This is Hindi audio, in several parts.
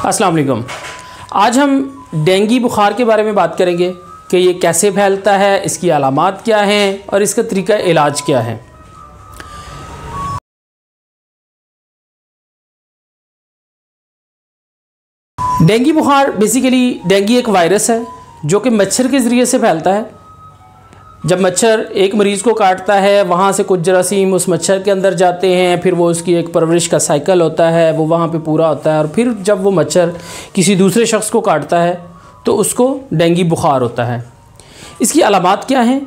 अस्सलाम वालेकुम। आज हम डेंगू बुखार के बारे में बात करेंगे कि ये कैसे फैलता है, इसकी अलामात क्या हैं और इसका तरीका इलाज क्या है। डेंगू बुखार बेसिकली डेंगू एक वायरस है जो कि मच्छर के ज़रिए से फैलता है। जब मच्छर एक मरीज़ को काटता है, वहाँ से कुछ जरासीम उस मच्छर के अंदर जाते हैं, फिर वो उसकी एक परवरिश का साइकिल होता है, वो वहाँ पे पूरा होता है और फिर जब वो मच्छर किसी दूसरे शख्स को काटता है तो उसको डेंगू बुखार होता है। इसकी अलामात क्या हैं?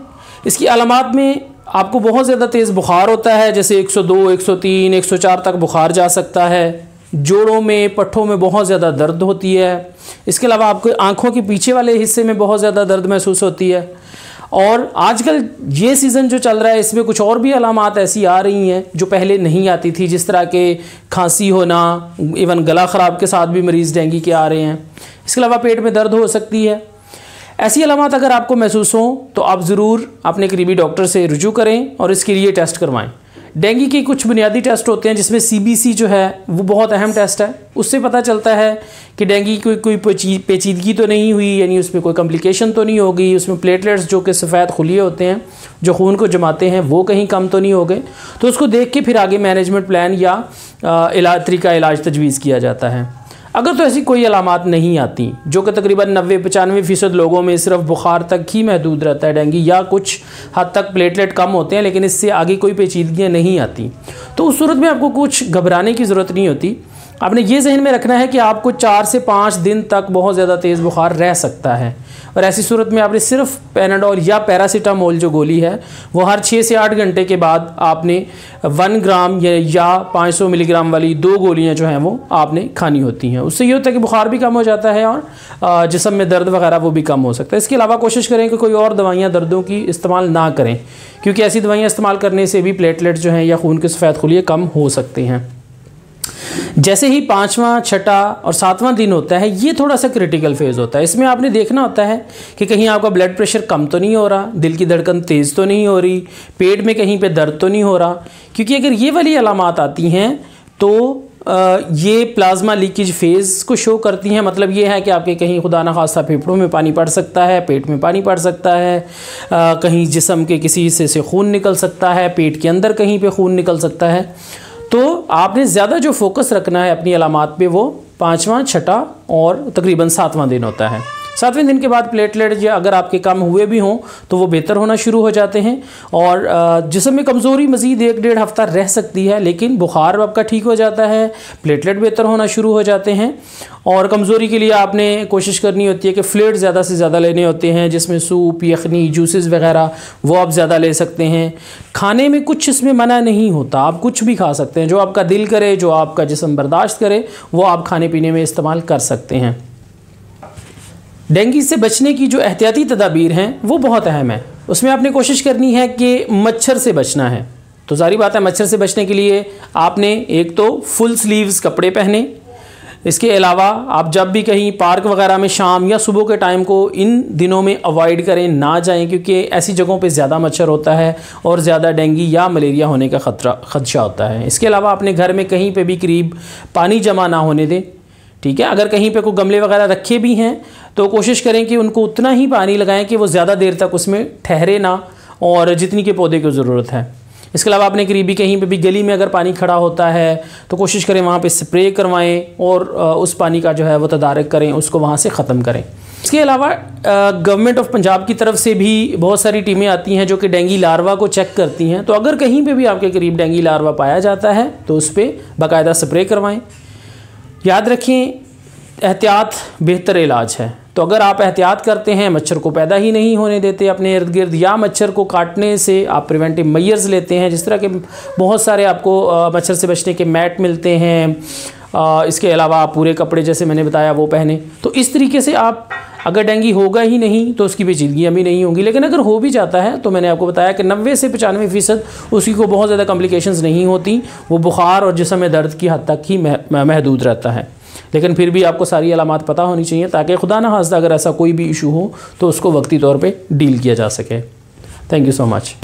इसकी अलामात में आपको बहुत ज़्यादा तेज़ बुखार होता है, जैसे 102, 103, 104 तक बुखार जा सकता है। जोड़ों में, पट्ठों में बहुत ज़्यादा दर्द होती है। इसके अलावा आपको आँखों के पीछे वाले हिस्से में बहुत ज़्यादा दर्द महसूस होती है। और आजकल ये सीज़न जो चल रहा है इसमें कुछ और भी अलामात ऐसी आ रही हैं जो पहले नहीं आती थी, जिस तरह के खांसी होना, इवन गला ख़राब के साथ भी मरीज़ डेंगू के आ रहे हैं। इसके अलावा पेट में दर्द हो सकती है। ऐसी अलामात अगर आपको महसूस हों तो आप ज़रूर अपने करीबी डॉक्टर से रुजू करें और इसके लिए टेस्ट करवाएं। डेंगू के कुछ बुनियादी टेस्ट होते हैं जिसमें CBC जो है वो बहुत अहम टेस्ट है। उससे पता चलता है कि डेंगू कोई पेचीदगी तो नहीं हुई, यानी उसमें कोई कॉम्प्लिकेशन तो नहीं हो गई, उसमें प्लेटलेट्स जो कि सफ़ेद खुलिए होते हैं जो खून को जमाते हैं वो कहीं कम तो नहीं हो गए। तो उसको देख के फिर आगे मैनेजमेंट प्लान या तरीका इलाज तजवीज़ किया जाता है। अगर तो ऐसी कोई अलामात नहीं आती, जो कि तकरीबन 90-95% लोगों में सिर्फ बुखार तक ही महदूद रहता है डेंगू, या कुछ हद तक प्लेटलेट कम होते हैं लेकिन इससे आगे कोई पेचीदगियाँ नहीं आती, तो उस सूरत में आपको कुछ घबराने की ज़रूरत नहीं होती। आपने ये जहन में रखना है कि आपको 4 से 5 दिन तक बहुत ज़्यादा तेज़ बुखार रह सकता है और ऐसी सूरत में आपने सिर्फ पैनाडोल या पैरासीटामोल जो गोली है वो हर 6 से 8 घंटे के बाद आपने 1 ग्राम या 500 मिलीग्राम वाली 2 गोलियां जो हैं वो आपने खानी होती हैं। उससे ये होता है कि बुखार भी कम हो जाता है और जिस्म में दर्द वगैरह वो भी कम हो सकता है। इसके अलावा कोशिश करें कि कोई और दवाइयाँ दर्दों की इस्तेमाल ना करें, क्योंकि ऐसी दवाइयाँ इस्तेमाल करने से भी प्लेटलेट्स जो हैं या खून के सफ़ेद खुलिए कम हो सकते हैं। जैसे ही 5वां, 6ठा और 7वां दिन होता है, ये थोड़ा सा क्रिटिकल फेज़ होता है। इसमें आपने देखना होता है कि कहीं आपका ब्लड प्रेशर कम तो नहीं हो रहा, दिल की धड़कन तेज़ तो नहीं हो रही, पेट में कहीं पे दर्द तो नहीं हो रहा, क्योंकि अगर ये वाली अलामात आती हैं तो ये प्लाज्मा लीकेज फेज़ को शो करती हैं। मतलब ये है कि आपके कहीं खुदा न खास्ता फेफड़ों में पानी पड़ सकता है, पेट में पानी पड़ सकता है, कहीं जिस्म के किसी हिस्से से खून निकल सकता है, पेट के अंदर कहीं पे खून निकल सकता है। तो आपने ज़्यादा जो फोकस रखना है अपनी अलामात पे वो 5वां, 6ठा और तकरीबन 7वां दिन होता है। 7वें दिन के बाद प्लेटलेट या अगर आपके कम हुए भी हों तो वो बेहतर होना शुरू हो जाते हैं और जिस्म में कमज़ोरी मज़ीद 1-1.5 हफ़्ता रह सकती है, लेकिन बुखार आपका ठीक हो जाता है, प्लेटलेट बेहतर होना शुरू हो जाते हैं। और कमज़ोरी के लिए आपने कोशिश करनी होती है कि फ्लूइड ज़्यादा से ज़्यादा लेने होते हैं, जिसमें सूप, यखनी, जूसेस वगैरह वो आप ज़्यादा ले सकते हैं। खाने में कुछ इसमें मना नहीं होता, आप कुछ भी खा सकते हैं, जो आपका दिल करे, जो आपका जिस्म बर्दाश्त करे वो आप खाने पीने में इस्तेमाल कर सकते हैं। डेंगू से बचने की जो एहतियाती तदाबीर हैं वो बहुत अहम है। उसमें आपने कोशिश करनी है कि मच्छर से बचना है। तो ज़ाहिर बात है मच्छर से बचने के लिए आपने एक तो फुल स्लीव्स कपड़े पहने। इसके अलावा आप जब भी कहीं पार्क वगैरह में शाम या सुबह के टाइम को इन दिनों में अवॉइड करें, ना जाएं, क्योंकि ऐसी जगहों पे ज़्यादा मच्छर होता है और ज़्यादा डेंगू या मलेरिया होने का खदशा होता है। इसके अलावा अपने घर में कहीं पे भी करीब पानी जमा ना होने दें, ठीक है। अगर कहीं पे कोई गमले वगैरह रखे भी हैं तो कोशिश करें कि उनको उतना ही पानी लगाएं कि वो ज़्यादा देर तक उसमें ठहरे ना, और जितनी के पौधे की ज़रूरत है। इसके अलावा अपने करीबी कहीं पे भी गली में अगर पानी खड़ा होता है तो कोशिश करें वहाँ पे स्प्रे करवाएं और उस पानी का जो है वो तदारक करें, उसको वहाँ से ख़त्म करें। इसके अलावा गवर्नमेंट ऑफ पंजाब की तरफ से भी बहुत सारी टीमें आती हैं जो कि डेंगू लार्वा को चेक करती हैं। तो अगर कहीं पर भी आपके करीब डेंगू लार्वा पाया जाता है तो उस पर बाकायदा स्प्रे करवाएँ। याद रखें, एहतियात बेहतर इलाज है। तो अगर आप एहतियात करते हैं, मच्छर को पैदा ही नहीं होने देते अपने इर्द गिर्द, या मच्छर को काटने से आप प्रिवेंटिव मेजर्स लेते हैं, जिस तरह के बहुत सारे आपको मच्छर से बचने के मैट मिलते हैं। इसके अलावा आप पूरे कपड़े जैसे मैंने बताया वो पहने। तो इस तरीके से आप, अगर डेंगू होगा ही नहीं तो उसकी पेचीदगियाँ भी नहीं होंगी, लेकिन अगर हो भी जाता है तो मैंने आपको बताया कि 90 से 95% उसकी को बहुत ज़्यादा कॉम्प्लिकेशंस नहीं होती। वो बुखार और जिस्म में दर्द की हद तक ही महदूद रहता है। लेकिन फिर भी आपको सारी अलामात पता होनी चाहिए ताकि खुदा न खास्ता अगर ऐसा कोई भी इशू हो तो उसको वक्ती तौर पे डील किया जा सके। Thank you so much.